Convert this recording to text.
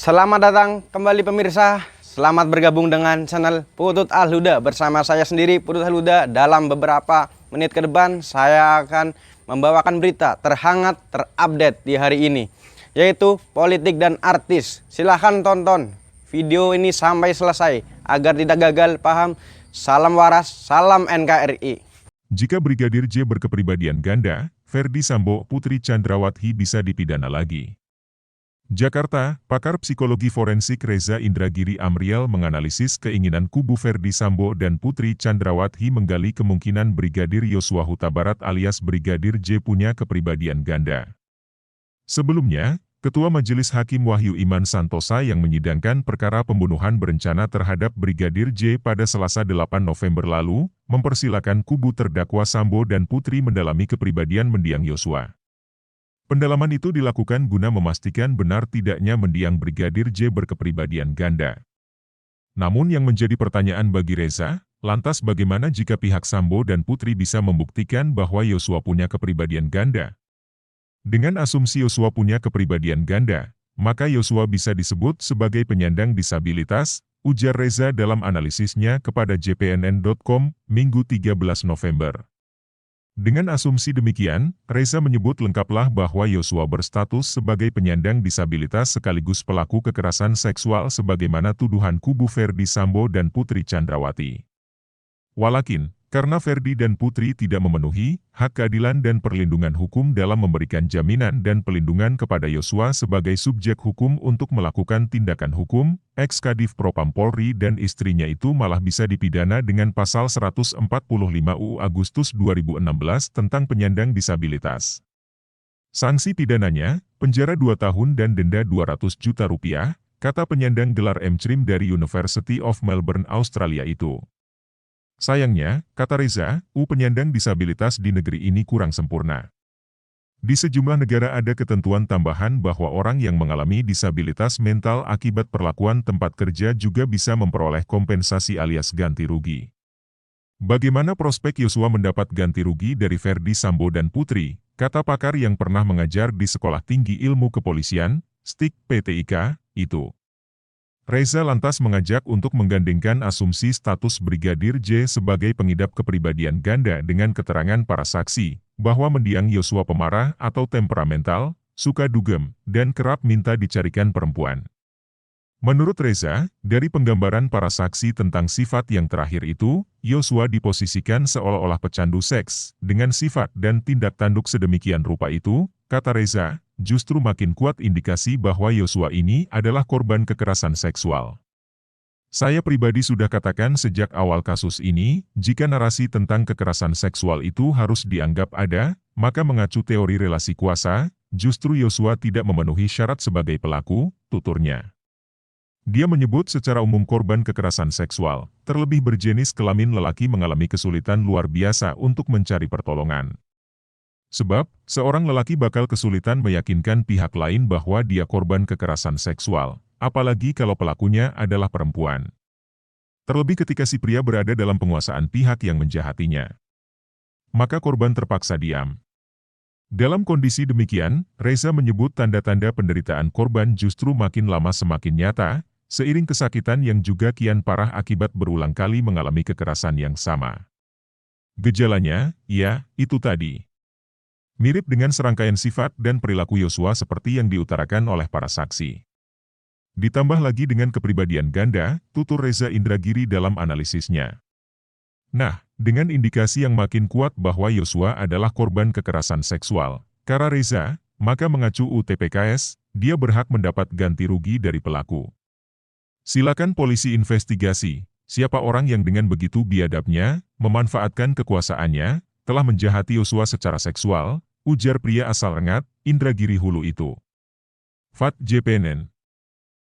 Selamat datang kembali pemirsa. Selamat bergabung dengan channel Putut Al-Huda. Bersama saya sendiri Putut Al-Huda. Dalam beberapa menit ke depan saya akan membawakan berita terhangat terupdate di hari ini, yaitu politik dan artis. Silahkan tonton video ini sampai selesai agar tidak gagal paham. Salam waras, salam NKRI. Jika Brigadir J berkepribadian ganda, Ferdy Sambo Putri Chandrawati bisa dipidana lagi. Jakarta, pakar psikologi forensik Reza Indragiri Amriel menganalisis keinginan kubu Ferdy Sambo dan Putri Chandrawati menggali kemungkinan Brigadir Yosua Huta Barat alias Brigadir J punya kepribadian ganda. Sebelumnya, Ketua Majelis Hakim Wahyu Iman Santosa yang menyidangkan perkara pembunuhan berencana terhadap Brigadir J pada Selasa 8 November lalu, mempersilakan kubu terdakwa Sambo dan Putri mendalami kepribadian mendiang Yosua. Pendalaman itu dilakukan guna memastikan benar tidaknya mendiang Brigadir J berkepribadian ganda. Namun yang menjadi pertanyaan bagi Reza, lantas bagaimana jika pihak Sambo dan Putri bisa membuktikan bahwa Yosua punya kepribadian ganda? Dengan asumsi Yosua punya kepribadian ganda, maka Yosua bisa disebut sebagai penyandang disabilitas, ujar Reza dalam analisisnya kepada jpnn.com, Minggu 13 November. Dengan asumsi demikian, Reza menyebut lengkaplah bahwa Yosua berstatus sebagai penyandang disabilitas sekaligus pelaku kekerasan seksual sebagaimana tuduhan kubu Ferdy Sambo dan Putri Chandrawati. Walakin, karena Ferdy dan Putri tidak memenuhi hak keadilan dan perlindungan hukum dalam memberikan jaminan dan pelindungan kepada Yosua sebagai subjek hukum untuk melakukan tindakan hukum, ex-Kadif Propam Polri dan istrinya itu malah bisa dipidana dengan pasal 145 UU Agustus 2016 tentang penyandang disabilitas. Sanksi pidananya, penjara 2 tahun dan denda 200 juta rupiah, kata penyandang gelar M.Trim dari University of Melbourne, Australia itu. Sayangnya, kata Reza, penyandang disabilitas di negeri ini kurang sempurna. Di sejumlah negara ada ketentuan tambahan bahwa orang yang mengalami disabilitas mental akibat perlakuan tempat kerja juga bisa memperoleh kompensasi alias ganti rugi. Bagaimana prospek Yosua mendapat ganti rugi dari Ferdy Sambo dan Putri, kata pakar yang pernah mengajar di Sekolah Tinggi Ilmu Kepolisian, STIK PTIK, itu. Reza lantas mengajak untuk menggandengkan asumsi status Brigadir J sebagai pengidap kepribadian ganda dengan keterangan para saksi, bahwa mendiang Yosua pemarah atau temperamental, suka dugem, dan kerap minta dicarikan perempuan. Menurut Reza, dari penggambaran para saksi tentang sifat yang terakhir itu, Yosua diposisikan seolah-olah pecandu seks, dengan sifat dan tindak tanduk sedemikian rupa itu, kata Reza, justru makin kuat indikasi bahwa Yosua ini adalah korban kekerasan seksual. Saya pribadi sudah katakan sejak awal kasus ini, jika narasi tentang kekerasan seksual itu harus dianggap ada, maka mengacu teori relasi kuasa, justru Yosua tidak memenuhi syarat sebagai pelaku, tuturnya. Dia menyebut secara umum korban kekerasan seksual, terlebih berjenis kelamin lelaki mengalami kesulitan luar biasa untuk mencari pertolongan. Sebab, seorang lelaki bakal kesulitan meyakinkan pihak lain bahwa dia korban kekerasan seksual, apalagi kalau pelakunya adalah perempuan. Terlebih ketika si pria berada dalam penguasaan pihak yang menjahatinya. Maka korban terpaksa diam. Dalam kondisi demikian, Reza menyebut tanda-tanda penderitaan korban justru makin lama semakin nyata, seiring kesakitan yang juga kian parah akibat berulang kali mengalami kekerasan yang sama. Gejalanya, ya, itu tadi. Mirip dengan serangkaian sifat dan perilaku Yosua seperti yang diutarakan oleh para saksi. Ditambah lagi dengan kepribadian ganda, tutur Reza Indragiri dalam analisisnya. Nah, dengan indikasi yang makin kuat bahwa Yosua adalah korban kekerasan seksual, kata Reza, maka mengacu UTPKS, dia berhak mendapat ganti rugi dari pelaku. Silakan polisi investigasi, siapa orang yang dengan begitu biadabnya, memanfaatkan kekuasaannya, telah menjahati Yosua secara seksual, ujar pria asal Rengat, Indragiri Hulu itu. Fat JPNN.